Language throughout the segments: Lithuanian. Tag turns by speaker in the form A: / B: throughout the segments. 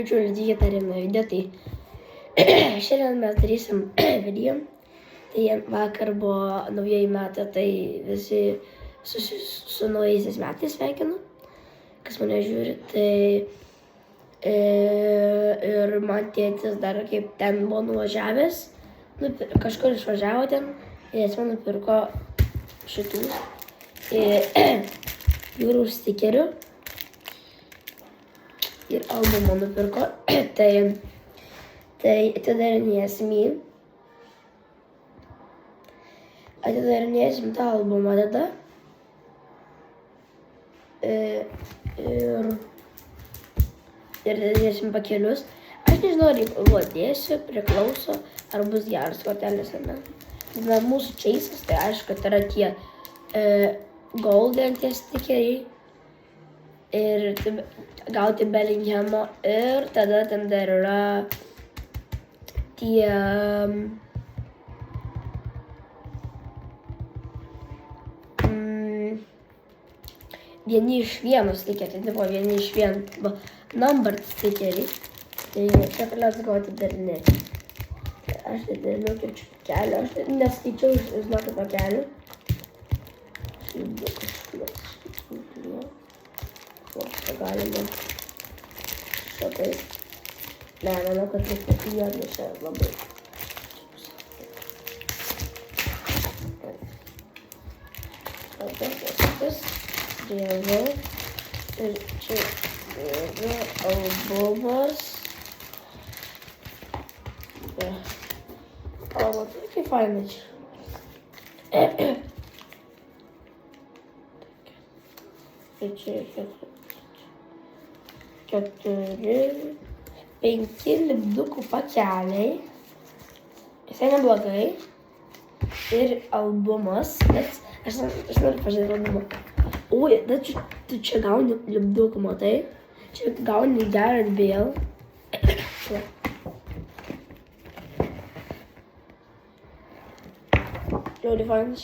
A: Lygiai darėme video, tai šiandien mes darysim video. Tai vakar buvo naujieji metai, tai visi su naujaisiais metais sveikinu, kas mane žiūri. Tai ir man tėtis dar kaip ten buvo nuvažiavęs, kažkur išvažiavo ten ir jis man nupirko šitų jūrų stikerių. Ir albumą nupirko, tai atidarinėsim tą albumą tada. Ir dėsim pakelius. Aš nežinau, ar dėsiu, priklauso, ar bus geras kortelės ar ne. Bet mūsų Chase'as, tai aišku, kad yra tie golden tie stikeriai. Ir gauti Bellingham'o ir tada ten dar yra tie vieni iš vieno stikeriai, tai buvo vieni iš vieno numbered stikeriai, tai čia let's go atidarinėti. Aš atidariniau kirčių kelią, aš neskaičiau, žinokit, to kelių. Galima šatai. Ne, manau, kad reikia juodnešę labai. Tas dėviau. Ir čia yra albumas. O, matai, kaip fainai čia. Ir čia reikia 4, 5 lipdukų pakeliai. Visai neblogai. Ir albumas. Bet aš noriu pažiūrėti albumą. Oi, bet tu čia gauni lipdukų, matai? Čia gauni Gareth Bale. Ļoti fainas.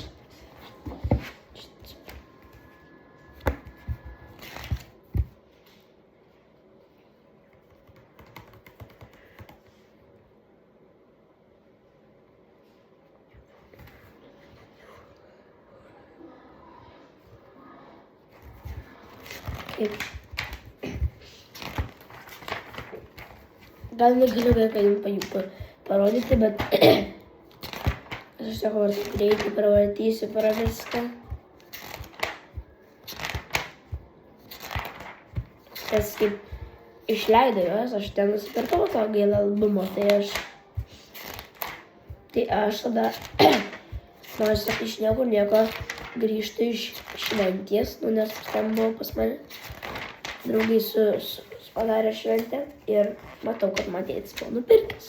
A: Gal negaliu kad jums parodyti, bet aš sakau, greitai pravartysiu pro viską. Kas kaip išleido juos, aš ten nusipirkau to gailą albumo, tai aš tada, nors iš niekur nieko grįžtu iš šventės, nes ten buvo pas mane draugai padarė šventę ir matau, kad man tėtis buvo nupirkęs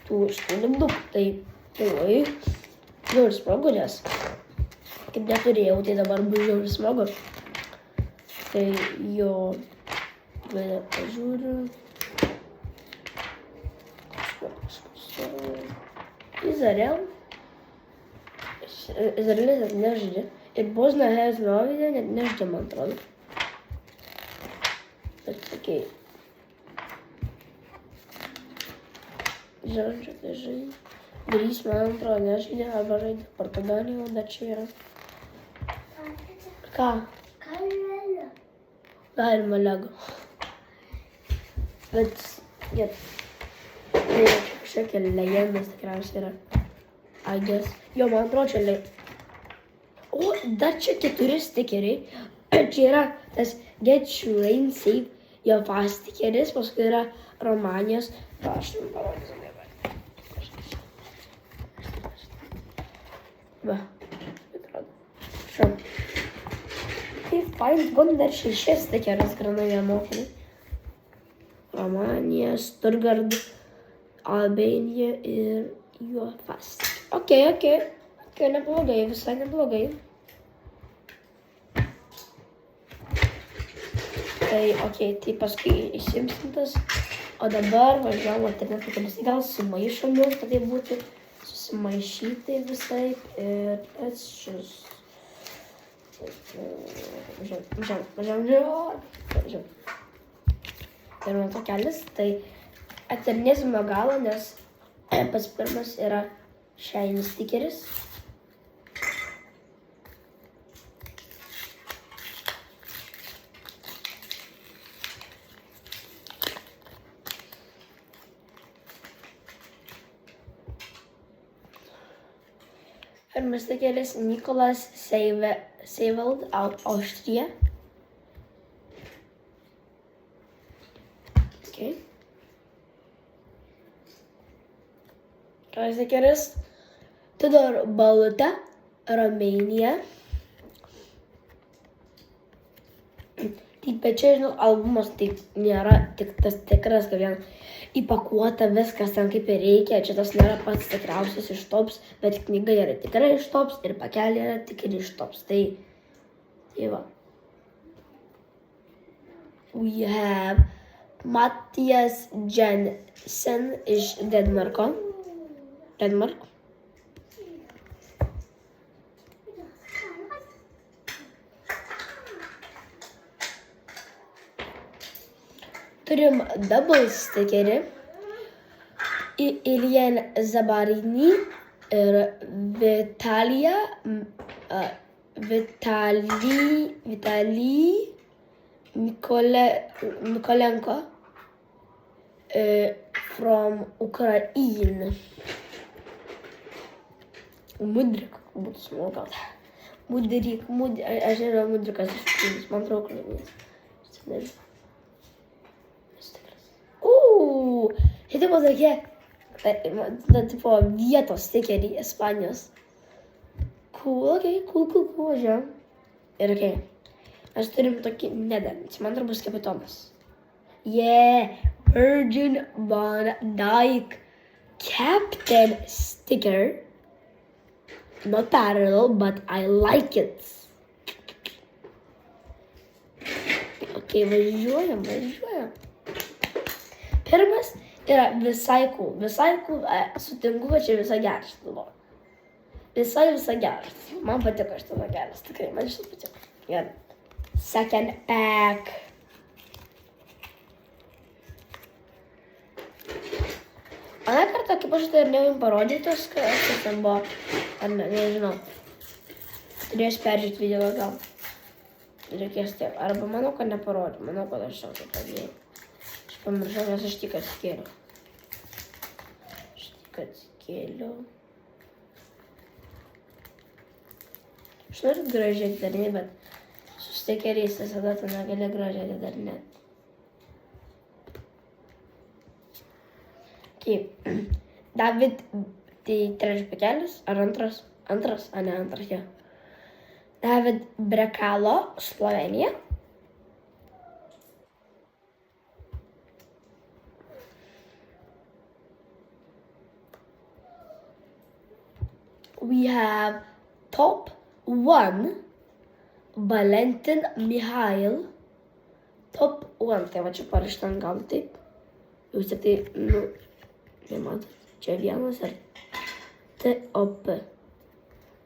A: tų lipdukų. Tai oi, žiauriai smagu, nes kaip neturėjau, tai dabar bus žiauriai smagu. Tai jo, pažiūriu. Izraelis atneždė. Ir Bosnia Hercegovina neatneždė, man atrodo. Bet okei. Žodžiu, tai žaidė. Grys, man atrodo, nežaidė, arba žaidė Portugaliją, o dar čia yra. Ką? Galima Lego. Bet, tai kažkokia legendas tikriausiai yra. I guess. Jo, man atrodo, čia O, dar čia 4 stikeriai. Čia yra tas Get Your Rain Save Your Fast stikeris, paskui yra Romanijos. Aš jums parodysiu. Va, atrodo. Šau. Tai fain, būn dar 6 stikeris granai vienokliai. Romanija, Stuttgart, Albanija ir Your Fast. Ok, neblogai, visai neblogai. Tai paskui išsimsim tas, o dabar važiuojam alternatų kelius. Gal sumaišom juos, kad tai būtų susimaišyti visai ir važiuojam. pirmas takelis, tai atidarinėsim nuo galo, nes pats pirmas yra shiny stikeris. Pirmas takelis Nicholas Seewald, Austrija. Okay. Antras takelis Tudor Baluta, Romėnija. Bet čia, žinau, albumas tai nėra tik tas tikras, kad vien įpakuota viskas ten kaip ir reikia. Čia tas nėra pats tikriausias iš tops, bet knyga yra tikrai iš tops ir pakelė yra tikrai iš tops. Tai va. We have Mathias Jensen iš Denmarko. Turim double stickerį. Ilien Zabarini ir Vitalij Mikolenko from Ukraine. Mudrik, būtų smogal. Aš nežinau, Mudrikas iš Ukrainos, man atrodo, Ukrainos. Čia tipo tokie, tipo vietos stikeriai Ispanijos. Cool, važiuojam. Ir mes turim tokį nedarinį, man atrodo bus kapitonas. Virgin Van Dijk Captain sticker. Not parallel, but I like it. Važiuojam. Pirmas yra visai cool. Sutinku, kad čia visai geras. Visai geras. Man patiko šitas geras, tikrai, man šitas patiko. Gerai. Second pack. Aną kartą, kaip aš tai ir nejau jums parodytas, kas ten buvo, ar nežinau. Turėjus peržiūrėti video gal. Reikės taip, arba manau, kad neparodžiu, manau, kad aš jau tai padėjau. Pamiršau, nes aš tik atsikėliau. Aš noriu gražiai atidarinėti, bet su stikeriais visada tu negali gražiai atidarinėti. David, tai trečias pakelis, ar antras? Antras, ne antras, jo. David Brekalo, Slovenija. We have top 1 Valentin Mihail. Top 1, tai va čia parašyta ant galo taip. Jūs tik tai, nematot, čia vienas ir TOP.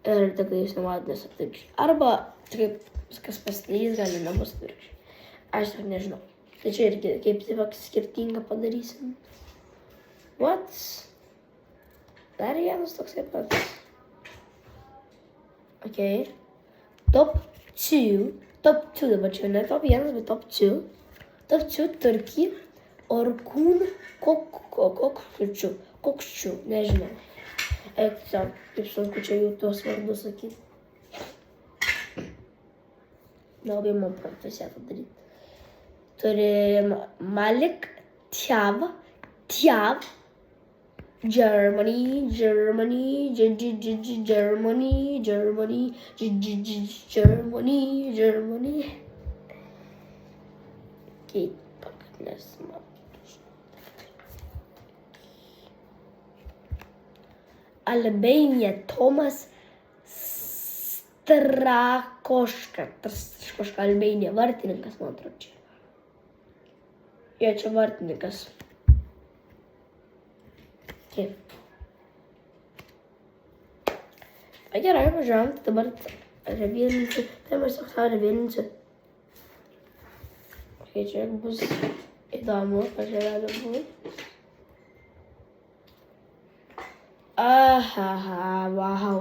A: Ir tik jūs nematot, nes atvirkščiai. Arba kaip viskas pasidarys, gali nebus atvirkščiai. Aš tik nežinau. Tai čia irgi kaip taip skirtingą padarysim. What? Dar vienas toks kaip pats. Top 2 dabar čia ne top 1, bet top 2. Top 2 Turkey, Orkun Kokščių, nežinau. Kaip sunku čia jų tuos vardus sakyti. Labai man profesiją padaryti. Turim Malik Tiav, Germany. Pakalnės matus. Albania Tomas Strakoška, Albania, vartininkas, man atrodo čia. Jo, čia vartininkas. Gerai, važiuojam, tai dabar revirinsiu, tai mes tiesiog revirinsiu. Čia bus Įdomu, kas čia gali būti. Aha, wow.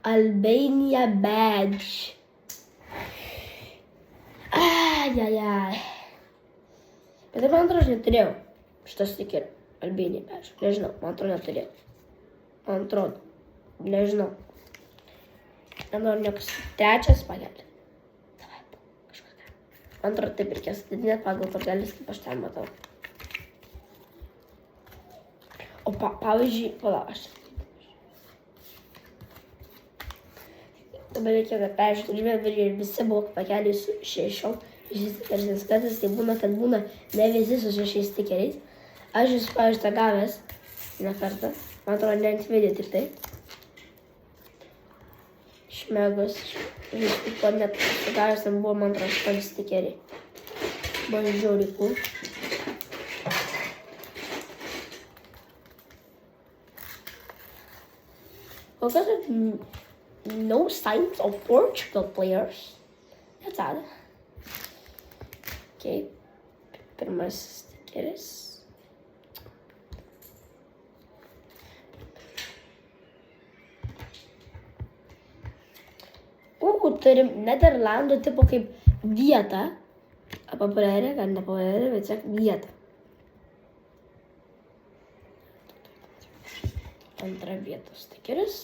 A: Albania badge. Ai. Bet man atrodo, aš neturėjau šitą stikerį. Albania badge. Nežinau, man atrodo, neturėjau. Man atrodo. Nežinau. Nenoriu niekas. Trečias pakelti. Man atrodo, taip reikės atidinėti pagal kortelės, kaip aš ten matau. O pavyzdžiui, palauk. Dabar reikėjo peržiūrėti, ir visi buvo pakeliai su 6. Šis kartais tai būna, kad būna ne visi su 6 stikeriais. Aš esu, pavyzdžiui, tą gavęs vieną kartą. Man atrodo, ne ant video tik tai. Šmegus. Žinai, net gavęs ten buvo, man atrodo, 8 stikeriai. Buvo žiauriai cool. Kol kas no signs of Portugal players. That's odd. Okay. Pirmas stikeris. Turim Nederlandų tipo kaip vietą. Populiari, gal nepopuliari, bet tiek vietą. Antra vietos stikeris.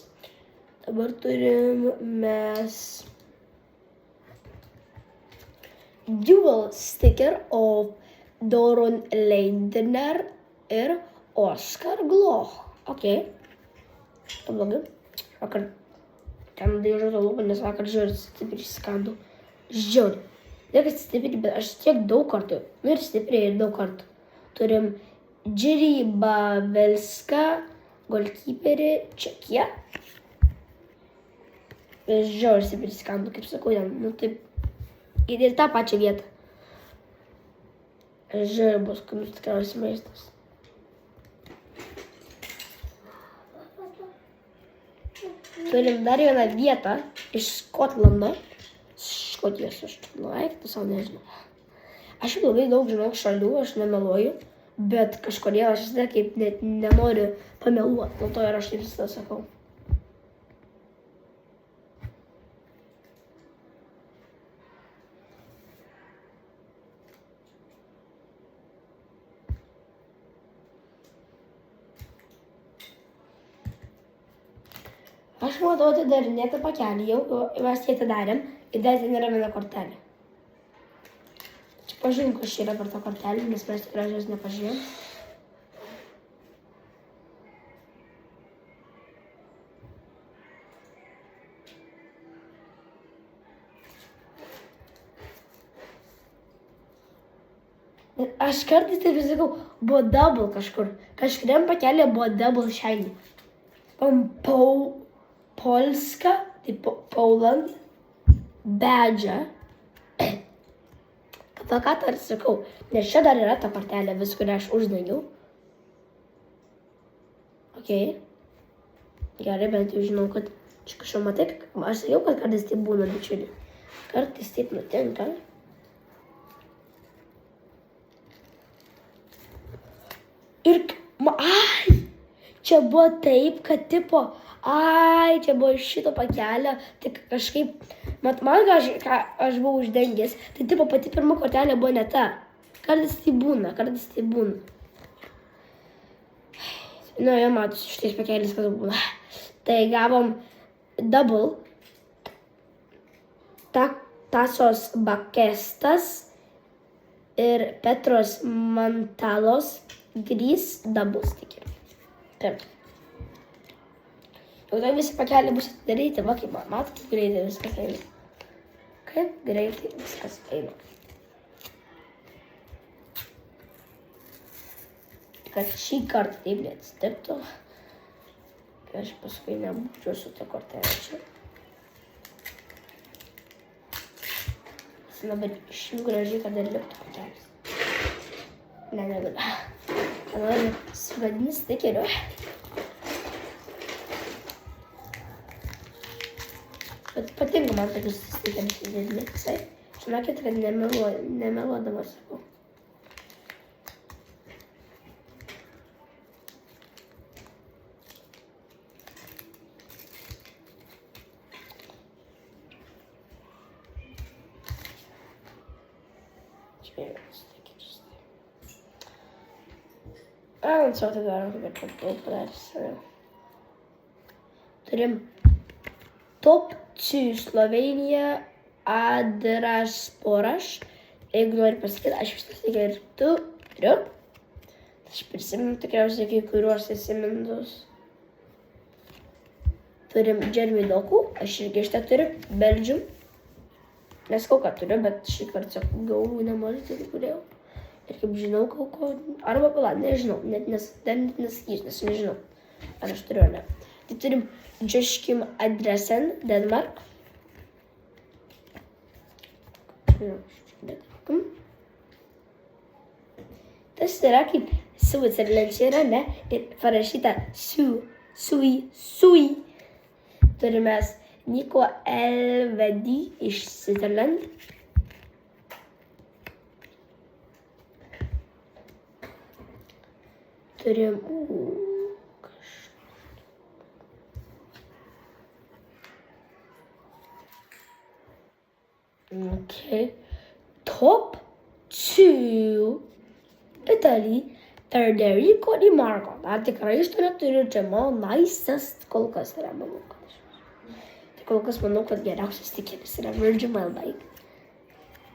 A: Dabar turim mes dual sticker of Doron Leidner ir Oskar Gloch. Ok. Blogai. Vakar ten dėžuotą lūpą, nes vakar žiūrėjau stipriai skandų. Žiūrėjau. Niekas stipriai, bet aš tiek daug kartų. Ir stipriai, ir daug kartų. Turim Džirį Bavelską, golkeeperį Čekiją. Žiūrėjau stipriai skandų, kaip sakau, nu taip. Ir tą pačią vietą. Žiūrėjau, bus komis tikriausiai maistas. Turim dar vieną vietą iš Skotlando. Škotijos, aš tai savo nežinau. Aš jau labai daug žinau šalių, aš nemeluoju, bet kažkodėl aš visada kaip nenoriu pameluoti, dėl to ir aš taip visada sakau. Aš matau atidarinėtą pakelį jau, mes jį atidarėm ir dar ten yra viena kortelė. Čia pažiūrėjom, kas čia yra per tą kortelį, nes mes tikrai jos nepažiūrėjom. Aš kartais taip sakau, buvo double kažkur. Kažkuriam pakelė buvo double shiny. Polska, tai Poland, Badge. Ką dar sakau, nes čia dar yra ta kortelė, vis kurią aš uždengiau. Ok. Gerai, bent jau žinau, kad čia kažką matai, aš sakiau, kad kartais taip būna, bičiuli. Kartais taip nutinka. Ir, čia buvo taip, kad tipo, čia buvo iš šito pakelio, tik kažkaip, man aš buvau uždengęs, tai tipo pati pirma kortelė buvo ne ta. Kartais tai būna. Nu, jau matus, šitais pakelis kas būna. Tai gavom double, Tasos Bakestas ir Petros Mantalos Grys double sticker. Taip. Jau tai visi pakeliai bus atidaryti, va kaip matot, kaip greitai viskas eina. Kaip greitai viskas eina. Kad šį kartą taip neatsitiktų, kai aš paskui nebūčiau su ta kortelė čia. Labai šių gražiai, kad dar liktų kortelės. Negaliu. Noriu sugadinti stikeriu. Bet patinka man tokius stikerius įdėdami visai. Žinokit, kad nemeluodamas sakau. Co tai darom, kad taip padarys. Turim top 2 Slovenija Adrasporas. Jeigu nori pasakyti, aš vis tiek ir turiu. Aš prisimenu tikriausiai kai kuriuos įsimintus. Turim Jeremy Doku, aš irgi šitą turiu, Belgium. Neskau, ką turiu, bet šį kartą gavau nemažai, tai turėjau. Ir kaip žinau, ko, arba pala, nežinau, net nesakysiu, nes nežinau, ar aš turiu, ar ne. Tai turim Joachim Andresen, Denmark. Tas yra kaip Switzerland čia yra, ne? Ir parašyta Sui. Turime Nico Elvedi iš Switzerland. Turim Okay. Top 2 Italy Federico Di Marco. Dar tikrai iš to neturiu, čia mano naisas kol kas yra, manau. Tai kol kas manau, kad geriausias tikelis yra Virgin Malbike.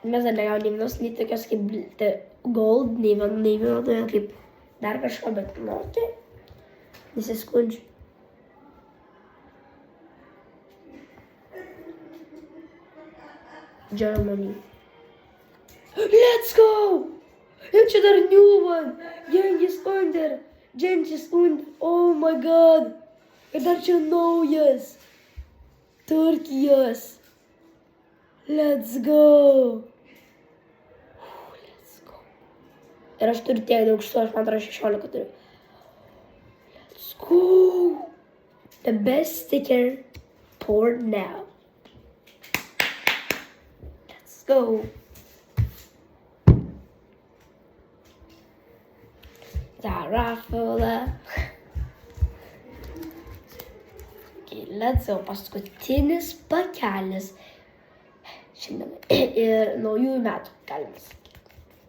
A: Mes dar negavom nei vienos, nei tokios kaip Gold, nei vieno kaip dar kažko, bet nu, tai nesiskundžiu. Germany. Let's go! Ir čia dar new one. Genghis Under. Oh my god. Ir dar čia naujas. Turkijos. Let's go. Let's go. Ir aš turiu tiek daug šitų, aš man atrodo 16 turiu. Let's go. The best sticker for now. Go. Rafaela. Okay, let's go. Paskutinis pakelis. Šiandien. Ir naujųjų metų, galima sakyti.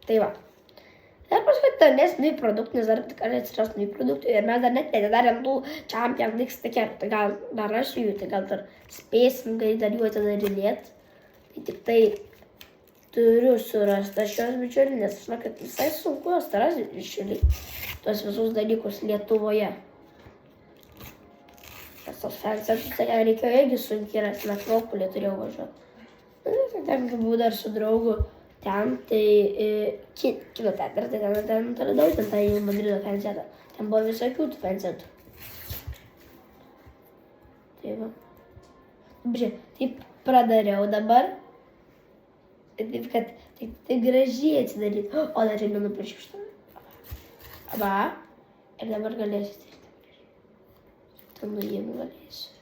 A: Tai va. Ir paskui nesnai produktų, nes dar tikrai atsiras naujų produktų. Ir mes dar net nedarėm tų Champions League stikerų. Tai gal dar rasiu jų, tai gal dar spėsim, kai dar jų atidarinėt. Tai tik tai turiu surasti šios bičiuliai, nes žinau, kad visai sunku surasti bičiuliai tuos visus dalykus Lietuvoje. Nes tos fansetus tai reikėjo irgi sunkiai rasti, Metropolį turėjau važiuoti. Tai ten buvau dar su draugu ten, tai kino teatrą, tai ten atradau, ten tą jau Madrido fansetą. Ten buvo visokių tų fansetų. Tai va. Bičiuliai, taip pradariau dabar. Taip, kad taip gražiai atsidaryti. O, dar ir nenuprašiau šitą. Va. Ir dabar galėsiu atsidaryti. Ten nuėjimų galėsiu.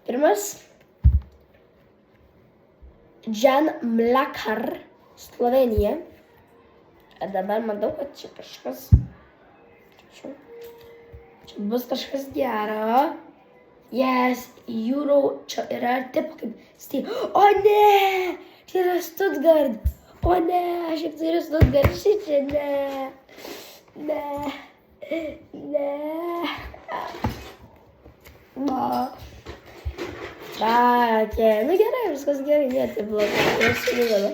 A: Pirmas. Jan Mlakar, Slovenija. Ir dabar matau, kad čia kažkas. Čia bus kažkas gero. Yes, Euro, čia yra taip kaip stil. O ne, čia yra Stuttgart. O ne, aš jau turiu Stuttgart šičia, ne. Sakė, nu gerai, viskas gerai, ne, tai blogai. Ir suligado.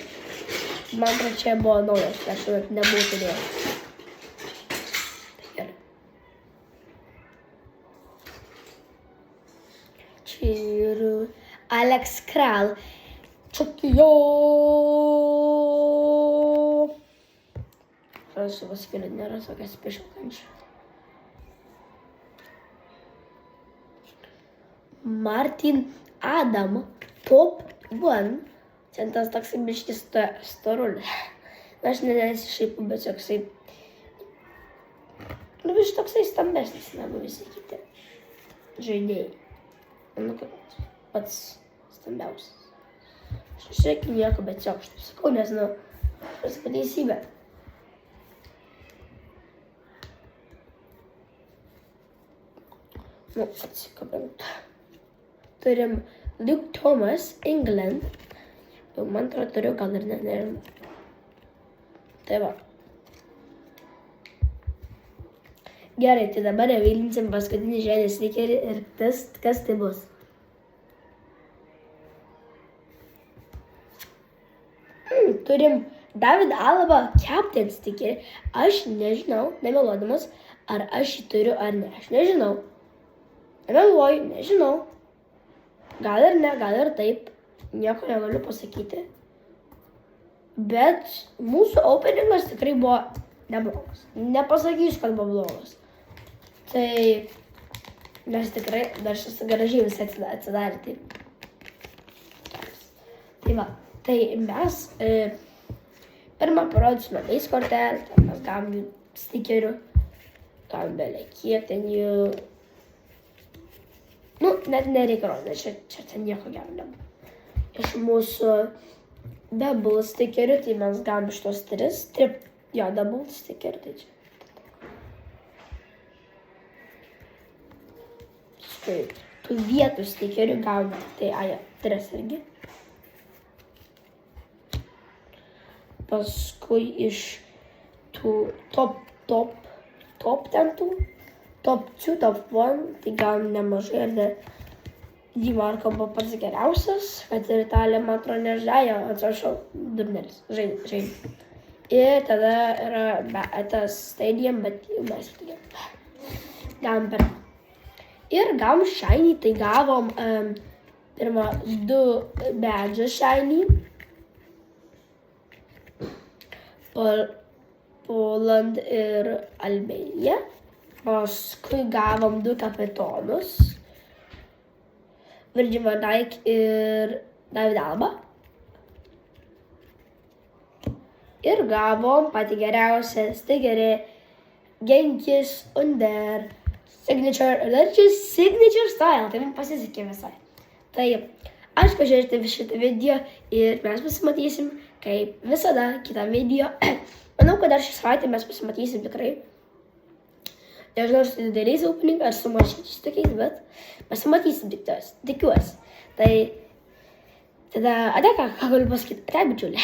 A: Man atrodo, čia buvo naujas, aš jau nebuvau turėjęs. Ir Alex Kral. Čekijo. Aš pasakyliu, nėra tokia special kančia. Martin Adam, top 1. Ten tas toksai biškis storulis. Aš nesišaipu, bet toksai. Nu, biškis toksai stambesnis negu visi kiti žaidėjai. Nu, kad pats stambiausias. Aš reikia nieko, bet čia aš taip sakau, nes, nu, pasakau teisybę. Nu, atsikabinti. Turim Luke Thomas, England. Jau man atrodo turiu, gal ir nežinau. Tai va. Gerai, tai dabar jau įlinsim paskutinį žemės stikerį ir kas tai bus. Turim David Alaba Captain stikerį. Aš nežinau, nemeluodamas, ar aš jį turiu ar ne. Aš nežinau. Nemeluoju, nežinau. Gal ir ne, gal ir taip. Nieko negaliu pasakyti. Bet mūsų openingas tikrai buvo neblogas. Nepasakysiu, kad buvo blogas. Tai mes tikrai dar šis gražiai visi atsidarė. Tai va, tai mes pirmą parodysime base kortelę, mes gavom jų stikerių, gavom belie kiek ten jų. Nu, net nereikia rodyti, čia ten nieko gero nebuvo. Iš mūsų double stikerių, tai mes gavom iš tos 3, double stikerių, tai čia. Tai tų vietų stikerių gavom, tai 3 irgi. Paskui iš tų top 2, top 1, tai gavom nemažai ir Dimarko buvo pats geriausias, kad ir Italija, man atrodo, nežaidė, atsiprašau, durnelis, žaidė. Ir tada yra tas stadium, bet jau mes turėjom. Gavom pirmą. Ir gavom shiny, tai gavom pirmą 2 badge shiny. Poland ir Albania. Paskui gavom 2 kapitonus. Virgil van Dijk ir David Alaba. Ir gavom patį geriausią stikerį Genghis Under Signature Style. Tai man pasisekė visai. Tai aš pažiūrėti šitą video ir mes pasimatysim, kaip visada, kitą video. Manau, kad dar šį savaitę mes pasimatysim tikrai. Nežinau, ar su dideliais opening, ar su mažyčiais tokiais, bet pasimatysim tikiuosi. Tai tada, ką galiu pasakyti, bičiulė.